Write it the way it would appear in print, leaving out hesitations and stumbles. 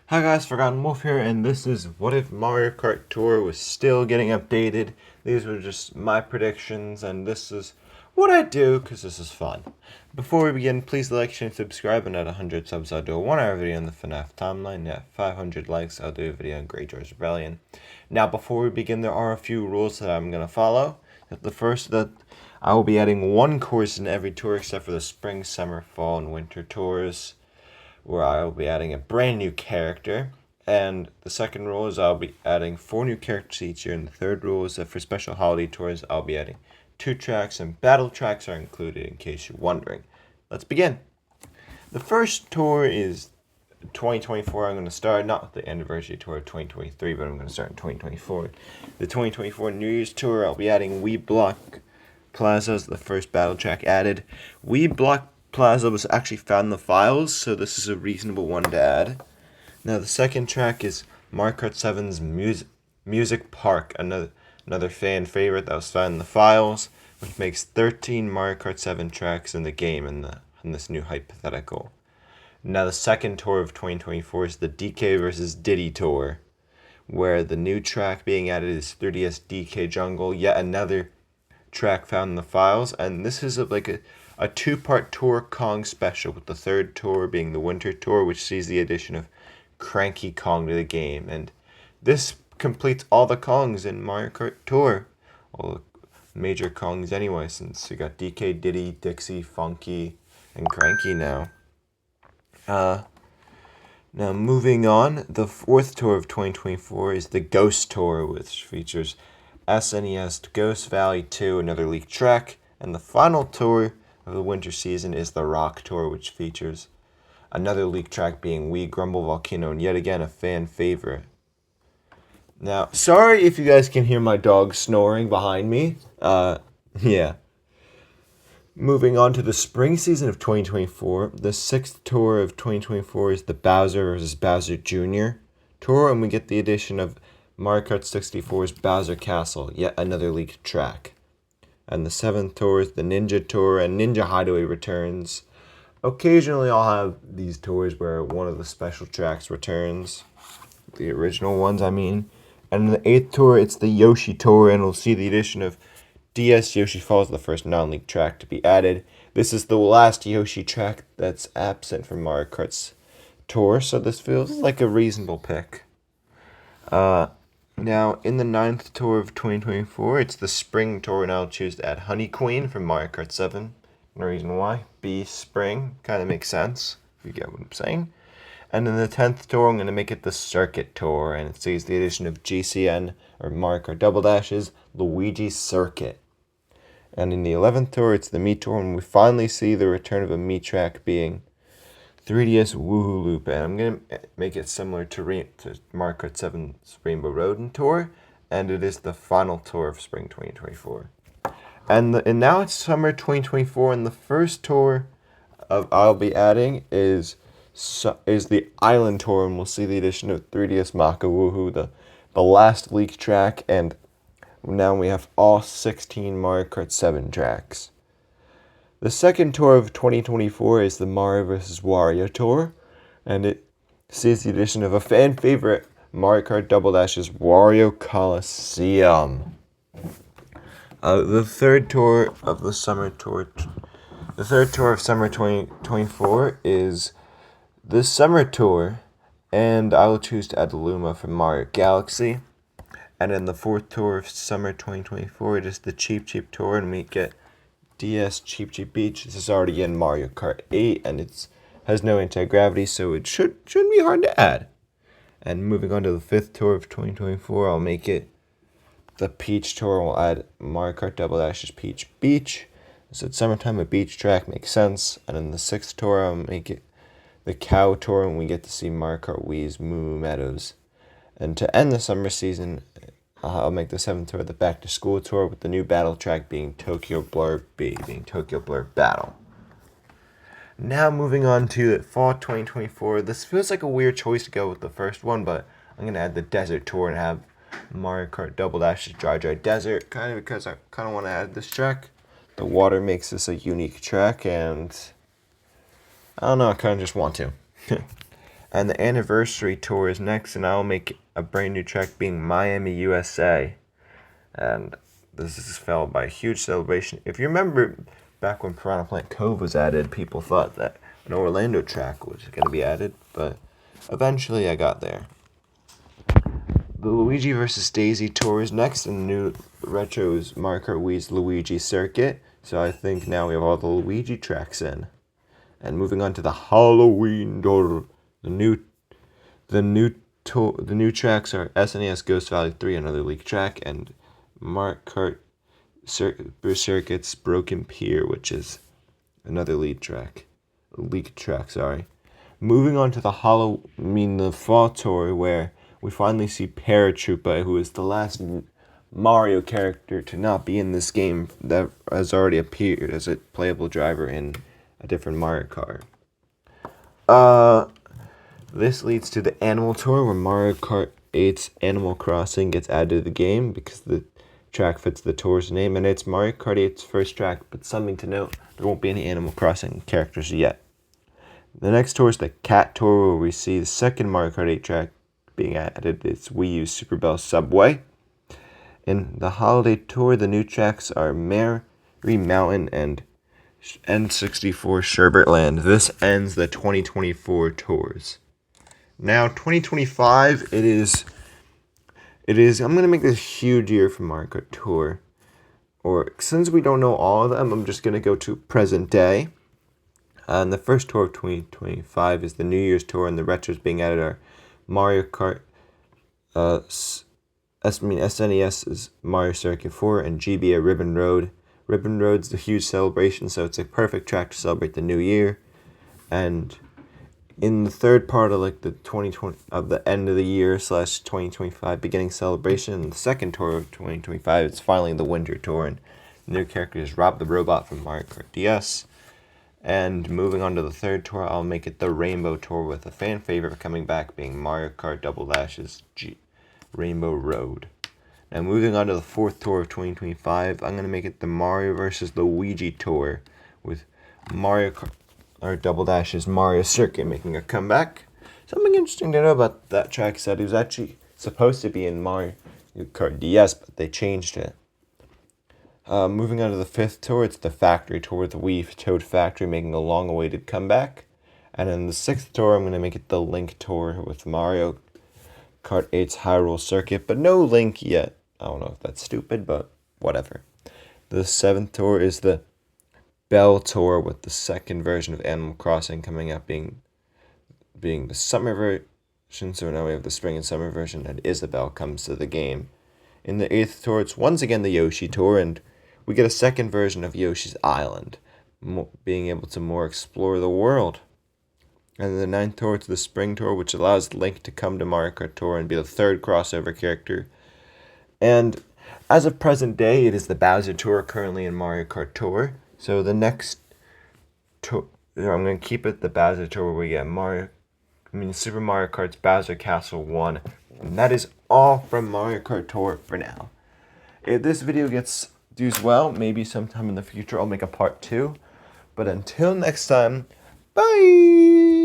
Hi guys, Forgotten Wolf here, and this is What If Mario Kart Tour was still getting updated. These were just my predictions, and this is what I do, because this is fun. Before we begin, please like, share, and subscribe, and at 100 subs I'll do a 1 hour video on the FNAF timeline, and at 500 likes I'll do a video on Greyjoy's Rebellion. Now before we begin, there are a few rules that I'm going to follow. The first, that I will be adding one course in every tour except for the spring, summer, fall, and winter tours, where I will be adding a brand new character. And the second rule is I'll be adding 4 new characters each year. And the third rule is that for special holiday tours, I'll be adding 2 tracks, and battle tracks are included in case you're wondering. Let's begin. The first tour is 2024. I'm going to start not with the anniversary tour of 2023, but I'm going to start in 2024. The 2024 New Year's tour, I'll be adding Wee Block Plaza as the first battle track added. Wee Block Plaza was actually found in the files, so this is a reasonable one to add. Now the second track is Mario Kart 7's Music Park, another fan favorite that was found in the files, which makes 13 Mario Kart 7 tracks in the game in this new hypothetical. Now the second tour of 2024 is the DK vs. Diddy tour, where the new track being added is 3DS DK Jungle, yet another track found in the files, and this is like a two-part Tour Kong special, with the third tour being the winter tour, which sees the addition of Cranky Kong to the game. And this completes all the Kongs in Mario Kart Tour, all the major Kongs anyway, since you got DK, Diddy, Dixie, Funky, and Cranky now. Now moving on, the fourth tour of 2024 is the Ghost Tour, which features SNES Ghost Valley 2, another leaked track, and the final tour of the winter season is the Rock Tour, which features another leaked track being Wee Grumble Volcano, and yet again a fan favorite. Now, sorry if you guys can hear my dog snoring behind me. Yeah. Moving on to the spring season of 2024, the sixth tour of 2024 is the Bowser vs. Bowser Jr. tour, and we get the addition of Mario Kart 64's Bowser Castle, yet another leaked track. And the seventh tour is the Ninja Tour, and Ninja Hideaway returns. Occasionally I'll have these tours where one of the special tracks returns. The original ones, I mean. And in the eighth tour, it's the Yoshi Tour, and we'll see the addition of DS Yoshi Falls, the first non-leaked track to be added. This is the last Yoshi track that's absent from Mario Kart's tour, so this feels like a reasonable pick. Now, in the ninth tour of 2024, it's the spring tour, and I'll choose to add Honey Queen from Mario Kart 7. No reason why. B, spring. Kind of makes sense, if you get what I'm saying. And in the 10th tour, I'm going to make it the Circuit Tour, and it sees the addition of GCN, or Mario Kart Double Dash's Luigi Circuit. And in the 11th tour, it's the Mii Tour, and we finally see the return of a Mii track being 3DS Woohoo Loop, and I'm going to make it similar to Mario Kart 7's Rainbow Road Tour, and it is the final tour of spring 2024. And now it's summer 2024, and the first tour I'll be adding is the Island Tour, and we'll see the addition of 3DS Maka Woohoo, the last leaked track, and now we have all 16 Mario Kart 7 tracks. The second tour of 2024 is the Mario vs. Wario Tour, and it sees the addition of a fan favorite, Mario Kart Double Dash's Wario Coliseum. The third tour of summer 2024 is the Summer Tour, and I will choose to add Luma from Mario Galaxy. And in the fourth tour of summer 2024, it is the Cheep Cheep Tour, and we get DS Cheep Cheep Beach. This is already in Mario Kart 8, and it has no anti-gravity, so it shouldn't be hard to add. And moving on to the fifth tour of 2024, I'll make it the Peach Tour. We'll add Mario Kart Double Dash's Peach Beach. So it's summertime, a beach track makes sense. And in the sixth tour, I'll make it the Cow Tour, and we get to see Mario Kart Wii's Moo Meadows. And to end the summer season, I'll make the seventh tour the Back to School Tour, with the new battle track being Tokyo Blur B, being Tokyo Blur Battle. Now moving on to fall 2024. This feels like a weird choice to go with the first one, but I'm going to add the Desert Tour and have Mario Kart Double Dash's Dry Dry Desert, kind of because I kind of want to add this track. The water makes this a unique track, and I don't know, I kind of just want to. And the anniversary tour is next, and I'll make a brand new track being Miami, USA. And this is followed by a huge celebration. If you remember back when Piranha Plant Cove was added, people thought that an Orlando track was going to be added, but eventually I got there. The Luigi vs. Daisy tour is next, and the new retro is Mario Kart Wii's Luigi Circuit. So I think now we have all the Luigi tracks in. And moving on to the Halloween tour, the new tracks are SNES Ghost Valley 3, another leak track, and Mario Kart Circuit's Broken Pier, which is another leak track. Moving on to the fall tour, where we finally see Paratroopa, who is the last Mario character to not be in this game that has already appeared as a playable driver in a different Mario Kart. This leads to the Animal Tour, where Mario Kart 8's Animal Crossing gets added to the game because the track fits the tour's name, and it's Mario Kart 8's first track, but something to note, there won't be any Animal Crossing characters yet. The next tour is the Cat Tour, where we see the second Mario Kart 8 track being added. It's Wii U's Super Bell Subway. In the Holiday Tour, the new tracks are Merry Mountain and N64 Sherbet Land. This ends the 2024 tours. Now, 2025, it is. I'm going to make this huge year for Mario Kart Tour. Or, since we don't know all of them, I'm just going to go to present day. And the first tour of 2025 is the New Year's tour, and the retros being added are Mario Kart, SNES's Mario Circuit 4, and GBA Ribbon Road. Ribbon Road's a huge celebration, so it's a perfect track to celebrate the new year. And in the third part of the 2020 of the end of the year / 2025 beginning celebration, the second tour of 2025, it's finally the Winter Tour, and the new character is Rob the Robot from Mario Kart DS. And moving on to the third tour, I'll make it the Rainbow Tour, with a fan favorite coming back being Mario Kart Double Dash's Rainbow Road. Now moving on to the fourth tour of 2025, I'm going to make it the Mario vs. Luigi Tour, with Mario Kart or Double Dash's Mario Circuit making a comeback. Something interesting to know about that track is that it was actually supposed to be in Mario Kart DS, but they changed it. Moving on to the fifth tour, it's the Factory Tour with Wii Toad Factory making a long-awaited comeback. And in the sixth tour, I'm going to make it the Link Tour with Mario Kart 8's Hyrule Circuit, but no Link yet. I don't know if that's stupid, but whatever. The seventh tour is the Bell Tour, with the second version of Animal Crossing coming out being the summer version. So now we have the spring and summer version, and Isabelle comes to the game. In the eighth tour, it's once again the Yoshi Tour, and we get a second version of Yoshi's Island, being able to more explore the world. And the ninth tour, it's the Spring Tour, which allows Link to come to Mario Kart Tour and be the third crossover character. And as of present day, it is the Bowser Tour currently in Mario Kart Tour. So the next tour, I'm going to keep it the Bowser Tour, where we get Super Mario Kart's Bowser Castle 1. And that is all from Mario Kart Tour for now. If this video does well, maybe sometime in the future I'll make a part 2. But until next time, bye!